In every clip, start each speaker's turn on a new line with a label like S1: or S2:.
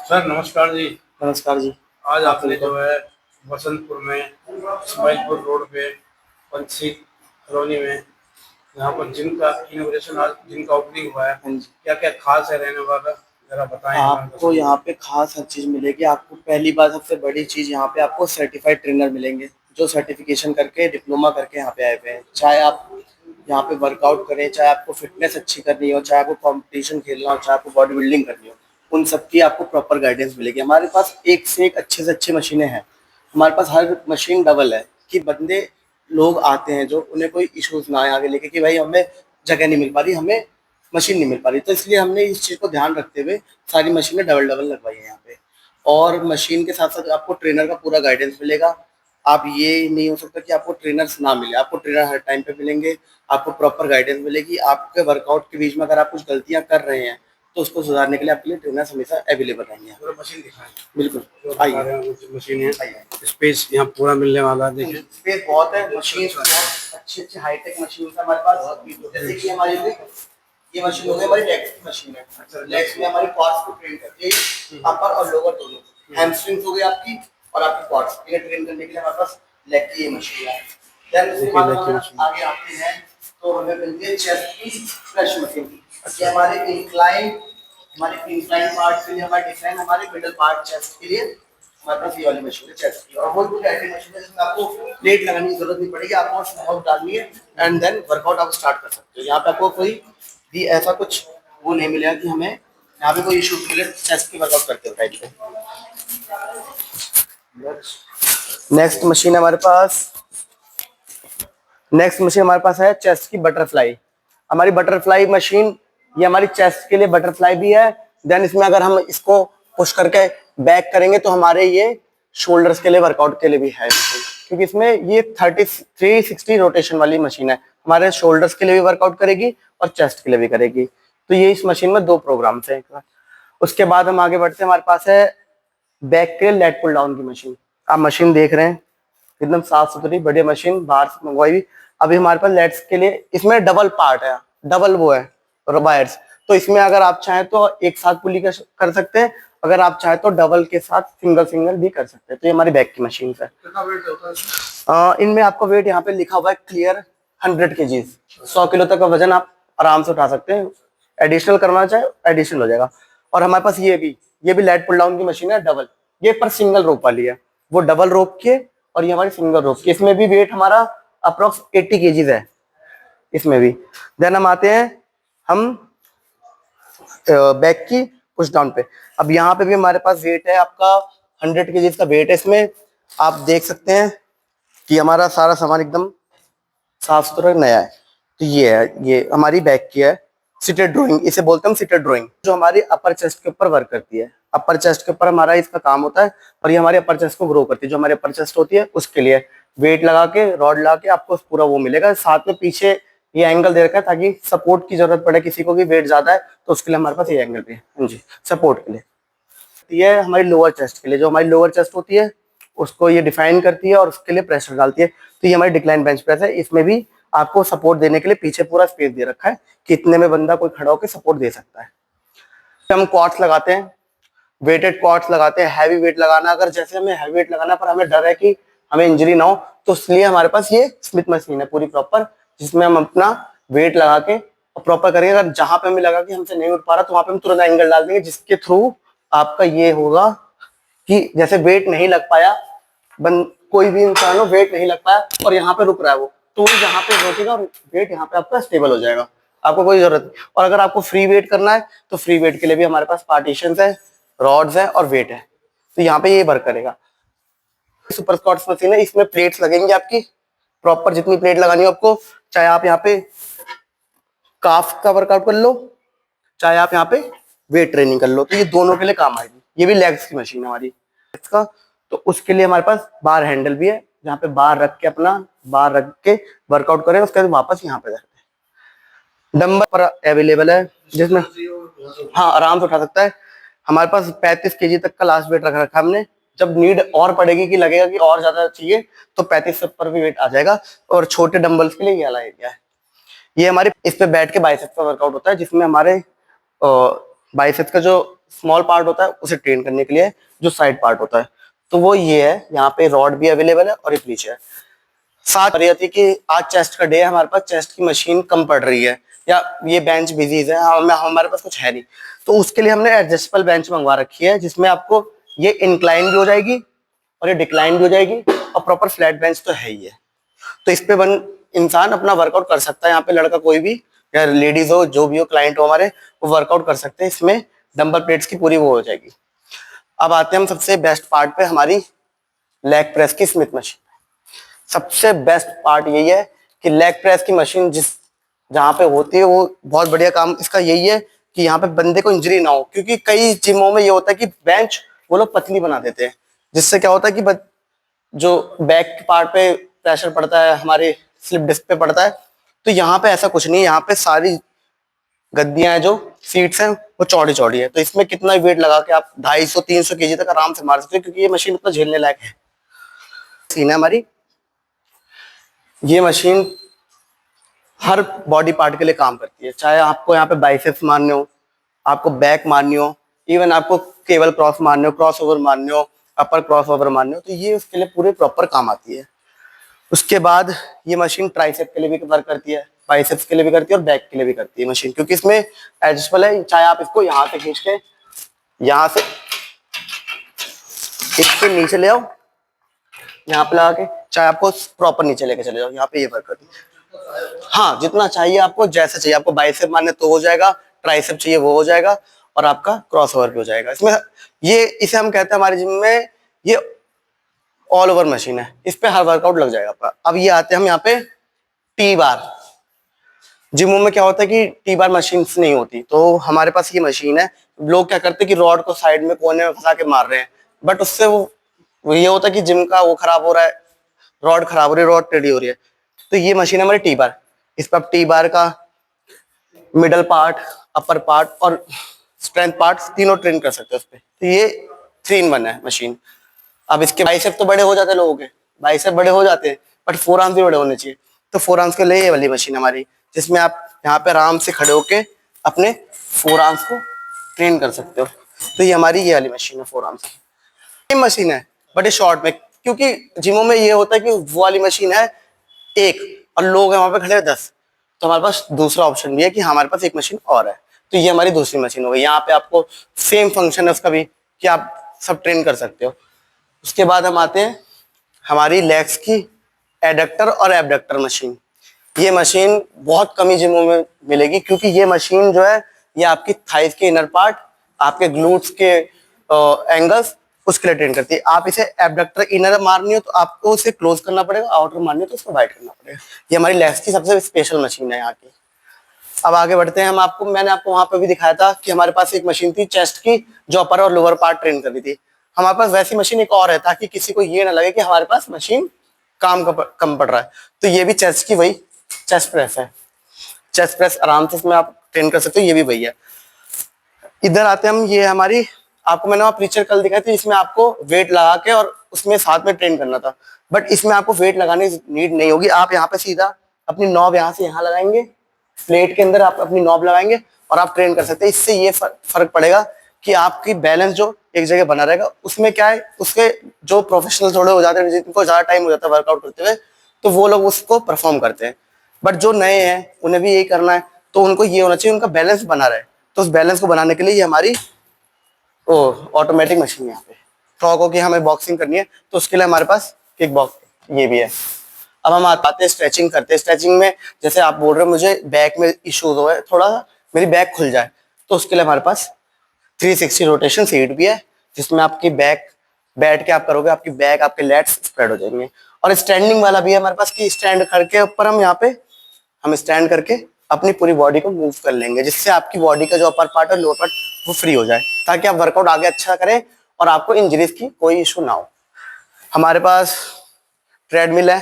S1: Sir नमस्कार जी।
S2: नमस्कार जी।
S1: आज
S2: आप
S1: आपने जो है बसंतपुर में इस्माइलपुर रोड पे पंछी कॉलोनी में यहाँ पर जिम का इनोग्रेशन, आज जिम का ओपनिंग हुआ है।
S2: हाँ जी।
S1: क्या क्या खास है रहने वाला, जरा बताएं हमारे
S2: आपको
S1: दर्शकों
S2: यहाँ
S1: को।
S2: पे खास हर चीज़ मिलेगी। आपको पहली बात, सबसे बड़ी चीज़, यहाँ पे आपको सर्टिफाइड ट्रेनर मिलेंगे जो सर्टिफिकेशन करके, डिप्लोमा करके यहाँ पे आए हुए हैं। चाहे आप यहाँ पे वर्कआउट करें, चाहे आपको फिटनेस अच्छी करनी हो, चाहे आपको कंपटीशन खेलना हो, चाहे आपको बॉडी बिल्डिंग करनी हो, उन सब की आपको प्रॉपर गाइडेंस मिलेगी। हमारे पास एक से एक अच्छे से अच्छी मशीनें हैं। हमारे पास हर मशीन डबल है कि बंदे लोग आते हैं जो उन्हें कोई इश्यूज ना आए आगे लेके कि भाई हमें जगह नहीं मिल पा रही, हमें मशीन नहीं मिल पा रही। तो इसलिए हमने इस चीज़ को ध्यान रखते हुए सारी मशीनें डबल डबल लगवाई है यहाँ पे। और मशीन के साथ साथ आपको ट्रेनर का पूरा गाइडेंस मिलेगा। आप ये नहीं हो सकता कि आपको ट्रेनर्स ना मिले, आपको ट्रेनर हर टाइम पे मिलेंगे। आपको प्रॉपर गाइडेंस मिलेगी। आपके वर्कआउट के बीच में अगर आप कुछ गलतियाँ कर रहे हैं तो उसको सुधारने के लिए आपके लिए ट्रेनर्स हमेशा अवेलेबल रहेंगे।
S1: पूरा मशीन दिखाएं।
S2: बिल्कुल,
S1: जो बता
S2: आइए
S1: रहे हैं वो मशीन है।
S2: आइए।
S1: स्पेस यहाँ पूरा मिलने वाला है, देखिए।
S2: स्पेस बहुत है। मशीन बहुत अच्छी अच्छी हाईटेक मशीन है हमारे पास। जैसे कि हमारी ये मशीन हो गई, हमारी लेग्स की मशीन है। लेग्स में हमारी क्वाड्स को ट्रेन करती है, अपर और लोअर दोनों। हैमस्ट्रिंग्स हो गई आपकी और आपकी क्वाड्स, ये ट्रेन करने के लिए हमारे पास लेग की ये मशीन है। देन उसके बाद हम आगे आते हैं तो हमें मिलती है चेस्ट की फ्लैश मशीन। ये हमारे इंक्लाइन पार्ट के लिए, हमारे डिफाइन, हमारे मिडल पार्ट चेस्ट के लिए हमारे पास ये वाली मशीन है चेस्ट की। और वो कुछ ऐसी मशीन है जिसमें आपको प्लेट लगाने की जरूरत नहीं पड़ेगी। आपको स्मॉल डालनी है एंड देन वर्कआउट आप स्टार्ट कर सकते हो। यहाँ पे आपको कोई भी ऐसा कुछ वो नहीं मिलेगा कि हमें यहाँ पे कोई इशू मिले चेस्ट की वर्कआउट करते हो टाइप पे। नेक्स्ट मशीन हमारे पास नेक्स्ट मशीन हमारे पास है चेस्ट की बटरफ्लाई। हमारी बटरफ्लाई मशीन, ये हमारी चेस्ट के लिए बटरफ्लाई भी है। देन इसमें अगर हम इसको पुश करके बैक करेंगे तो हमारे ये शोल्डर्स के लिए, वर्कआउट के लिए भी है मशीन, क्योंकि इसमें ये 360 रोटेशन वाली मशीन है। हमारे शोल्डर्स के लिए भी वर्कआउट करेगी और चेस्ट के लिए भी करेगी। तो ये इस मशीन में 2 प्रोग्राम्स हैं। उसके बाद हम आगे बढ़ते हैं, हमारे पास है बैक के लेट पुल डाउन की मशीन। आप मशीन देख रहे हैं, एकदम साफ सुथरी बढ़िया मशीन, बाहर से मंगवाई हुई। अभी हमारे पास लेट्स के लिए इसमें डबल पार्ट है, डबल वो है वायर्स। तो इसमें अगर आप चाहें तो एक साथ पुली कर सकते हैं, अगर आप चाहें तो डबल के साथ सिंगल सिंगल भी कर सकते हैं। तो ये हमारी बैक की मशीन है।
S1: कितना वेट होता है?
S2: इनमें आपका वेट यहाँ पे लिखा हुआ है क्लियर 100 kg, 100 किलो तक का वजन आप आराम से उठा सकते हैं। एडिशनल करना चाहे एडिशनल हो जाएगा। और हमारे पास ये भी लेट पुल डाउन की मशीन है डबल। ये पर सिंगल रोप वाली है, वो डबल रोप के, और ये हमारी सिंगल रोप की। इसमें भी वेट हमारा अप्रोक्स 80 kg है इसमें भी। देन हम आते हैं हम बैक की पुश डाउन पे। अब यहाँ पे भी हमारे पास वेट है आपका 100 kg का वेट है इसमें। आप देख सकते हैं कि हमारा सारा सामान एकदम साफ सुथरा नया है। तो ये हमारी बैक की है सिटेड ड्राइंग, इसे बोलते हैं हम सिटेड ड्राइंग, जो हमारी अपर चेस्ट के ऊपर वर्क करती है। अपर चेस्ट के ऊपर हमारा इसका काम होता है, और ये हमारे अपर चेस्ट को ग्रो करती है। जो हमारी अपर चेस्ट होती है उसके लिए वेट लगा के, रॉड लगा के आपको पूरा वो मिलेगा। साथ में पीछे ये एंगल दे रखा है ताकि सपोर्ट की जरूरत पड़े किसी को, भी वेट ज्यादा है तो उसके लिए हमारे पास ये एंगल भी है। हाँ जी, सपोर्ट के लिए। ये हमारी लोअर चेस्ट के लिए, जो हमारी लोअर चेस्ट होती है उसको ये डिफाइन करती है और उसके लिए प्रेशर डालती है। तो ये हमारी डिक्लाइन बेंच प्रेस है। इसमें भी आपको सपोर्ट देने के लिए पीछे पूरा स्पेस दे रखा है कि इतने में बंदा कोई खड़ा होकर सपोर्ट दे सकता है। हम क्वाड्स लगाते हैं, वेटेड क्वाड्स लगाते हैं। हैवी वेट लगाना, अगर जैसे हमें हैवी वेट लगाना पर हमें डर है कि हमें इंजरी ना हो, तो इसलिए हमारे पास ये स्मिथ मशीन है पूरी प्रॉपर, जिसमें हम अपना वेट लगा के प्रॉपर करेंगे। अगर जहां पे हमें लगा कि हमसे नहीं उठ पा रहा तो वहां पे हम तुरंत एंगल डाल देंगे, जिसके थ्रू आपका ये होगा कि जैसे वेट नहीं लग पाया, कोई भी इंसान हो वेट नहीं लग पाया और यहाँ पे रुक रहा है वो, तो वो यहाँ पे रोकेगा और वेट यहाँ पे आपका स्टेबल हो जाएगा। आपको कोई जरूरत नहीं। और अगर आपको फ्री वेट करना है तो फ्री वेट के लिए भी हमारे पास पार्टीशंस है, रॉड्स है और वेट है। तो यहाँ पे ये वर्क करेगा। सुपर स्क्वाट्स मशीन है, इसमें प्लेट्स लगेंगी आपकी प्रॉपर, जितनी प्लेट लगानी हो आपको। चाहे आप यहाँ पे काफ का वर्कआउट कर लो, चाहे आप यहाँ पे वेट ट्रेनिंग कर लो, तो ये दोनों के लिए काम आएगी। ये भी लेग्स की मशीन है हमारी इसका। तो उसके लिए हमारे पास बार हैंडल भी है, जहाँ पे बार रख के अपना बार रख के वर्कआउट करें, उसके बाद वापस यहाँ पे रखते हैं। डंबल पर अवेलेबल है, जिसमें हाँ आराम से उठा सकता है। हमारे पास 35 kg तक का लास्ट वेट रख रखा है हमने। जब नीड और पड़ेगी कि लगेगा कि और ज्यादा चाहिए तो 35 से ऊपर भी वेट आ जाएगा। और छोटे डंबल्स के लिए ये अलग एरिया है। ये हमारे इस पे बैठ के बाइसेप्स का वर्कआउट होता है, जिसमें हमारे बाइसेप्स का जो स्मॉल पार्ट होता है उसे ट्रेन करने के लिए जो साइड पार्ट होता है, तो वो ये है। यहाँ पे रॉड भी अवेलेबल है और एक नीचे है। साथ रही थी कि आज चेस्ट का डे है, हमारे पास चेस्ट की मशीन कम पड़ रही है या ये बेंच बिजी है, हमारे पास कुछ है नहीं, तो उसके लिए हमने एडजस्टेबल बेंच मंगवा रखी है, जिसमें आपको ये इंक्लाइन भी हो जाएगी और ये डिक्लाइन भी हो जाएगी और प्रॉपर फ्लैट बेंच तो है ही है। तो इस पे इंसान अपना वर्कआउट कर सकता है। यहाँ पे लड़का कोई भी या लेडीज हो, जो भी हो, क्लाइंट हो हमारे, वो वर्कआउट कर सकते हैं। इसमें डंबल प्लेट्स की पूरी वो हो जाएगी। अब आते हैं हम सबसे बेस्ट पार्ट पे, हमारी लेग प्रेस की स्मिथ मशीन। सबसे बेस्ट पार्ट यही है कि लेग प्रेस की मशीन जहाँ पे होती है, वो बहुत बढ़िया काम इसका यही है कि यहाँ पे बंदे को इंजरी ना हो, क्योंकि कई जिमों में ये होता है कि बेंच वो लोग पतली बना देते हैं, जिससे क्या होता है कि जो बैक के पार्ट पे प्रेशर पड़ता है, हमारे स्लिप डिस्क पे पड़ता है। तो यहाँ पे ऐसा कुछ नहीं है, यहाँ पे सारी गद्दियां हैं, जो सीट्स हैं, वो चौड़ी चौड़ी है, तो इसमें कितना वेट लगा के आप 250-300 केजी तक आराम से मार सकते हो, क्योंकि ये मशीन उतना झेलने लायक है। सीन है हमारी ये मशीन हर बॉडी पार्ट के लिए काम करती है, चाहे आपको यहाँ पे बाइसेप्स मारने हो, आपको बैक मारनी हो, इवन आपको केबल क्रॉस मारने हो, क्रॉस ओवर मारने हो, अपर क्रॉस ओवर मारने हो, तो ये उसके लिए पूरे प्रॉपर काम आती है। उसके बाद ये मशीन ट्राइसेप के लिए भी वर्क करती है, बाइसेप्स के लिए भी करती है और बैक के लिए भी करती है मशीन, क्योंकि इसमें एडजस्टेबल है। चाहे आप इसको यहाँ से खींच के यहाँ से इसके नीचे ले आओ, यहाँ पे लगा के, चाहे आपको प्रॉपर नीचे लेके चले जाओ, यहाँ पे ये वर्क करती है। हाँ, जितना चाहिए आपको, जैसा चाहिए आपको, बाइसेप मारने तो हो जाएगा, ट्राइसेप चाहिए वो हो जाएगा, और आपका क्रॉस ओवर भी हो जाएगा। इसमें ये इसे हम कहते हैं हमारे जिम में ये ऑल ओवर मशीन है, इस पे हर वर्कआउट लग जाएगा आपका। अब ये आते हैं हम यहाँ पे टी बार। जिमों में क्या होता है कि टी बार मशीन नहीं होती, तो हमारे पास ये मशीन है। लोग क्या करते हैं कि रॉड को साइड में कोने में फंसा के मार रहे हैं, बट उससे वो ये होता है कि जिम का वो खराब हो रहा है, रॉड खराब हो रही है, रॉड टेढ़ी हो रही है। तो ये मशीन है हमारी टी बार। इस पर आप टी बार का मिडल पार्ट, अपर पार्ट और स्ट्रेंथ पार्ट तीनों ट्रेन कर सकते हो उस पर। तो ये 3 in 1 है मशीन। अब इसके बाइसेप तो बड़े हो जाते हैं, लोगों के बाइसेप बड़े हो जाते हैं, बट फोर आर्म्स भी बड़े होने चाहिए। तो फोर आर्म्स के लिए ये वाली मशीन हमारी, जिसमें आप यहाँ पे आराम से खड़े होके अपने फोर आर्म्स को ट्रेन कर सकते हो। तो ये हमारी ये वाली मशीन है फोर आर्म्स की। सेम मशीन है बट ये शॉर्ट में, क्योंकि जिमों में ये होता है कि वो वाली मशीन है एक और लोग हैं वहां पे खड़े 10, तो हमारे पास दूसरा ऑप्शन भी है कि हमारे पास एक मशीन और है। तो ये हमारी दूसरी मशीन हो गई। यहाँ पे आपको सेम फंक्शन है उसका भी कि आप सब ट्रेन कर सकते हो। उसके बाद हम आते हैं हमारी लेग्स की एडक्टर और एबडक्टर मशीन। ये मशीन बहुत कम ही जिमों में मिलेगी, क्योंकि ये मशीन जो है ये आपकी थाइस के इनर पार्ट, आपके ग्लूट्स के एंगल्स, उसके लिए ट्रेन करती है। आप इसे एबडक्टर इनर मारनी हो तो आपको उसे क्लोज करना पड़ेगा, आउटर मारनी हो तो उसको वाइड करना पड़ेगा। ये हमारी लेग्स की सबसे स्पेशल मशीन है यहाँ की। अब आगे बढ़ते हैं। मैंने आपको वहां पर भी दिखाया था कि हमारे पास एक मशीन थी चेस्ट की, जो अपर और लोअर पार्ट ट्रेन कर रही थी। हमारे पास वैसी मशीन एक और है, ताकि किसी को ये ना लगे कि हमारे पास मशीन कम पड़ रहा है। तो ये भी चेस्ट की वही चेस्ट प्रेस है। चेस्ट प्रेस आराम से इसमें आप ट्रेन कर सकते हो, ये भी वही है। इधर आते हैं हम, ये हमारी आपको मैंने वहाँ प्रीचर कल दिखाई थी, इसमें आपको वेट लगा के और उसमें साथ में ट्रेन करना था, बट इसमें आपको वेट लगाने की नीड नहीं होगी। आप यहाँ पे सीधा अपनी नॉब यहाँ से यहाँ लगाएंगे, प्लेट के अंदर आप अपनी नॉब लगाएंगे और आप ट्रेन कर सकते हैं। इससे ये फर्क पड़ेगा कि आपकी बैलेंस जो एक जगह बना रहेगा। उसमें क्या है, उसके जो प्रोफेशनल थोड़े हो जाते हैं, जिनको ज्यादा टाइम हो जाता है वर्कआउट करते हुए, तो वो लोग उसको परफॉर्म करते हैं। बट जो नए हैं उन्हें भी यही करना है, तो उनको ये होना चाहिए उनका बैलेंस बना रहे। तो उस बैलेंस को बनाने के लिए ये हमारी ऑटोमेटिक मशीन है। यहाँ पे फ्रॉकों की हमें बॉक्सिंग करनी है, तो उसके लिए हमारे पास किक बॉक्स ये भी है। अब हम आते हैं स्ट्रेचिंग करते हैं। स्ट्रेचिंग में जैसे आप बोल रहे हो मुझे बैक में इश्यूज हो है, थोड़ा मेरी बैक खुल जाए, तो उसके लिए हमारे पास 360 रोटेशन सीट भी है, जिसमें आपकी बैक बैठ के आप करोगे, आपकी बैक आपके लेट्स स्प्रेड हो जाएंगे। और स्टैंडिंग वाला भी है हमारे पास कि स्टैंड करके ऊपर हम स्टैंड करके अपनी पूरी बॉडी को मूव कर लेंगे, जिससे आपकी बॉडी का जो अपर पार्ट और लोअर पार्ट वो फ्री हो जाए, ताकि आप वर्कआउट आगे अच्छा करें और आपको इंजरीज की कोई इशू ना हो। हमारे पास ट्रेडमिल है।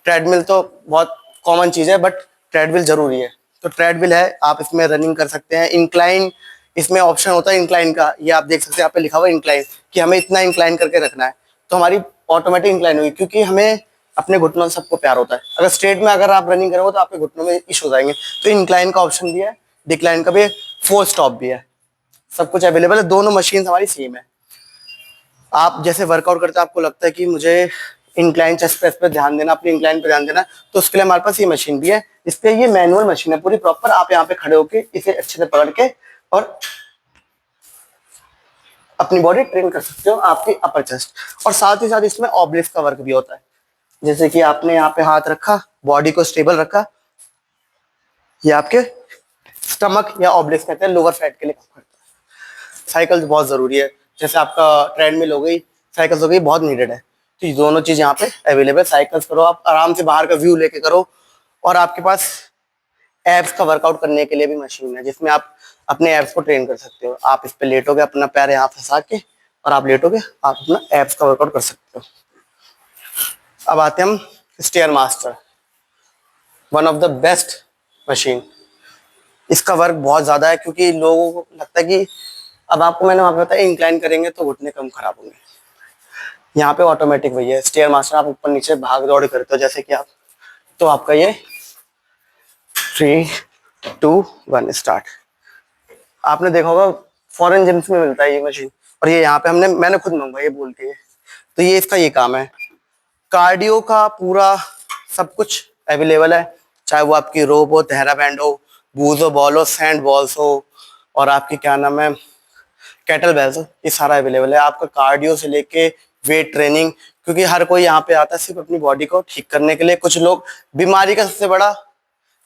S2: ट्रेडमिल तो बहुत कॉमन चीज़ है, बट ट्रेडमिल जरूरी है। तो ट्रेडमिल है, आप इसमें रनिंग कर सकते हैं। इंक्लाइन इसमें ऑप्शन होता है इंक्लाइन का, ये आप देख सकते हैं यहाँ पे लिखा हुआ है इंक्लाइन, कि हमें इतना इंक्लाइन करके रखना है, तो हमारी ऑटोमेटिक इंक्लाइन होगी, क्योंकि हमें अपने घुटनों से सबको प्यार होता है। अगर स्ट्रेट में अगर आप रनिंग करोगे तो आपके घुटनों में इशू आएंगे। तो इंक्लाइन का ऑप्शन भी है, डिक्लाइन का भी है, 4 स्टॉप भी है। सब कुछ अवेलेबल है, दोनों मशीन हमारी सेम है। आप जैसे वर्कआउट करते हैं, आपको लगता है कि मुझे इंक्लाइन चेस्ट प्रेस पे ध्यान देना, अपनी इंक्लाइन पे ध्यान देना, तो उसके लिए हमारे पास ये मशीन भी है। इस पे ये मैनुअल मशीन है पूरी प्रॉपर, आप यहाँ पे खड़े होके इसे अच्छे से पकड़ के और अपनी बॉडी ट्रेन कर सकते हो, आपकी अपर चेस्ट। और साथ ही साथ इसमें ऑब्लिक्स का वर्क भी होता है। जैसे कि आपने यहाँ पे हाथ रखा, बॉडी को स्टेबल रखा, ये आपके स्टमक या ऑब्लिक्स कहते हैं, लोअर फैट के लिए काम करता है। साइकिल बहुत जरूरी है, जैसे आपका ट्रेडमिल हो गई, साइकिल्स हो गई, बहुत नीडेड है। तो ये दोनों चीज यहाँ पे अवेलेबल। साइकिल्स करो आप आराम से, बाहर का व्यू लेके करो। और आपके पास एब्स का वर्कआउट करने के लिए भी मशीन है, जिसमें आप अपने एब्स को ट्रेन कर सकते हो। आप इस पे लेटोगे, अपना पैर यहाँ फंसा के, और आप लेटोगे, आप अपना एब्स का वर्कआउट कर सकते हो। अब आते हैं हम stair master, one of the best machine. इसका वर्क बहुत ज्यादा है, क्योंकि लोगों को लगता है कि, अब आपको मैंने वहां पे बताया इंक्लाइन करेंगे तो घुटने कम खराब होंगे। यहाँ पे ऑटोमेटिक वही है, स्टेयर मास्टर, आप ऊपर नीचे भाग दौड़ करते हो जैसे कि आप, तो आपका ये 3, 2, 1 स्टार्ट। आपने देखा होगा फॉरेन जिम्स में मिलता है ये मशीन, और ये यहाँ पे मैंने खुद मंगवाई है बोल के। तो ये इसका ये काम है, कार्डियो का पूरा सब कुछ अवेलेबल है। चाहे वो आपकी रोप हो, तेहरा बैंड हो, बूजो बॉल हो, सैंड बॉल्स हो, और आपकी क्या नाम है कैटल बेल्स हो, ये सारा अवेलेबल है। आपका कार्डियो से लेके वेट ट्रेनिंग, क्योंकि हर कोई यहाँ पे आता है सिर्फ अपनी बॉडी को ठीक करने के लिए। कुछ लोग, बीमारी का सबसे बड़ा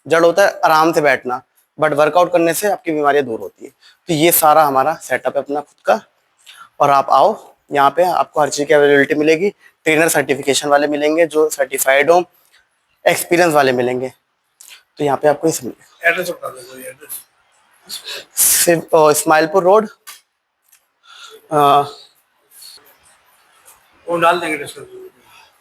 S2: जड़ होता है आराम से बैठना, बट वर्कआउट करने से आपकी बीमारियां दूर होती है। तो ये सारा हमारा सेटअप है अपना खुद का। और आप आओ यहाँ पे, आपको हर चीज़ की अवेलेबिलिटी मिलेगी। ट्रेनर सर्टिफिकेशन वाले मिलेंगे जो सर्टिफाइड हो, एक्सपीरियंस वाले मिलेंगे। तो यहाँ पे आपको इस
S1: एड्रेस बता दो, कोई एड्रेस।
S2: सिर्फ इस्माइलपुर रोड,
S1: वो डाल देंगे डिस्क्रिप्शन में।